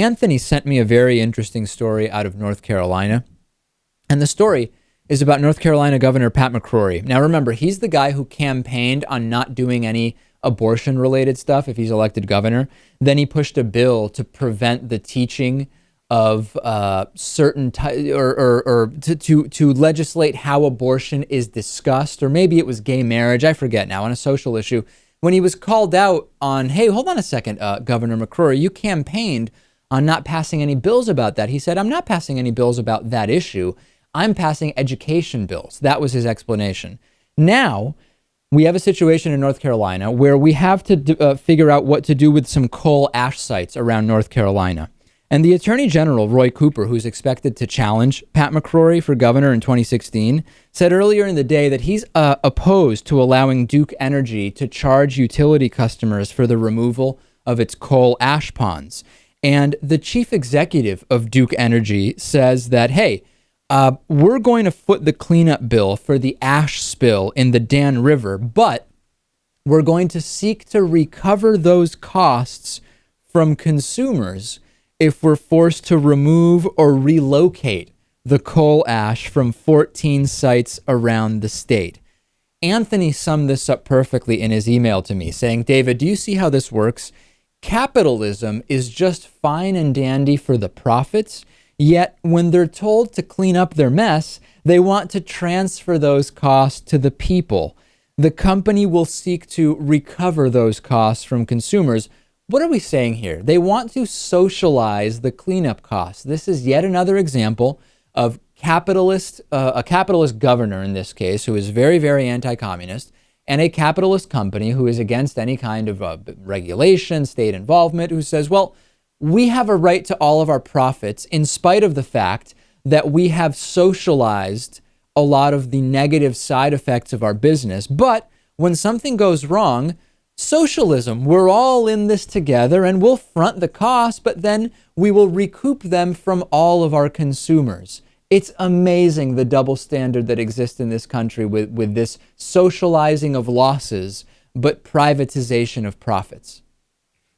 Anthony sent me a very interesting story out of North Carolina. And the story is about North Carolina Governor Pat McCrory. Now, remember, he's the guy who campaigned on not doing any abortion-related stuff if he's elected governor. Then he pushed a bill to prevent the teaching of certain to legislate how abortion is discussed, or maybe it was gay marriage, I forget now, on a social issue. When he was called out on, hey, hold on a second, Governor McCrory, you campaigned on not passing any bills about that. He said, I'm not passing any bills about that issue. I'm passing education bills. That was his explanation. Now, we have a situation in North Carolina where we have to figure out what to do with some coal ash sites around North Carolina. And the Attorney General, Roy Cooper, who's expected to challenge Pat McCrory for governor in 2016, said earlier in the day that he's opposed to allowing Duke Energy to charge utility customers for the removal of its coal ash ponds. And the chief executive of Duke Energy says that, hey, we're going to foot the cleanup bill for the ash spill in the Dan River, but we're going to seek to recover those costs from consumers if we're forced to remove or relocate the coal ash from 14 sites around the state. Anthony summed this up perfectly in his email to me, saying, David, do you see how this works? Capitalism is just fine and dandy for the profits, yet when they're told to clean up their mess, they want to transfer those costs to the people. The company will seek to recover those costs from consumers. What are we saying here? They want to socialize the cleanup costs. This is yet another example of a capitalist governor in this case, who is very, very anti-communist, and a capitalist company who is against any kind of regulation, state involvement, who says, well, we have a right to all of our profits in spite of the fact that we have socialized a lot of the negative side effects of our business. But when something goes wrong, socialism, we're all in this together and we'll front the cost, but then we will recoup them from all of our consumers. It's amazing the double standard that exists in this country with this socializing of losses, but privatization of profits.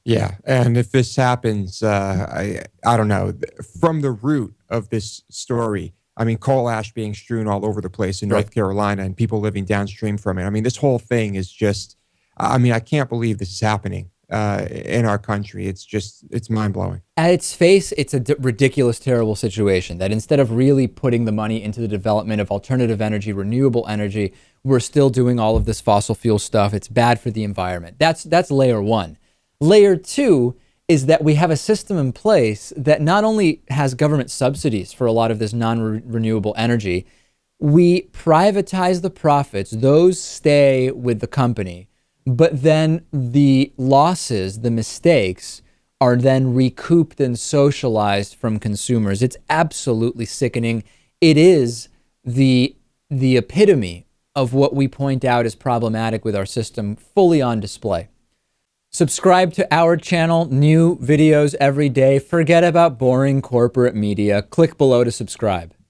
Yeah, and if this happens, I don't know, from the root of this story, I mean, coal ash being strewn all over the place in North Carolina and people living downstream from it. I mean, this whole thing is just, I mean, I can't believe this is happening in our country. It's mind-blowing. At its face, it's a ridiculous, terrible situation that instead of really putting the money into the development of alternative energy, renewable energy, we're still doing all of this fossil fuel stuff. It's bad for the environment. That's layer one. Layer two is that we have a system in place that not only has government subsidies for a lot of this non-renewable energy, we privatize the profits. Those stay with the company. But then the losses, the mistakes, are then recouped and socialized from consumers. It's absolutely sickening. It is the epitome of what we point out as problematic with our system, fully on display. Subscribe to our channel, new videos every day. Forget about boring corporate media. Click below to subscribe.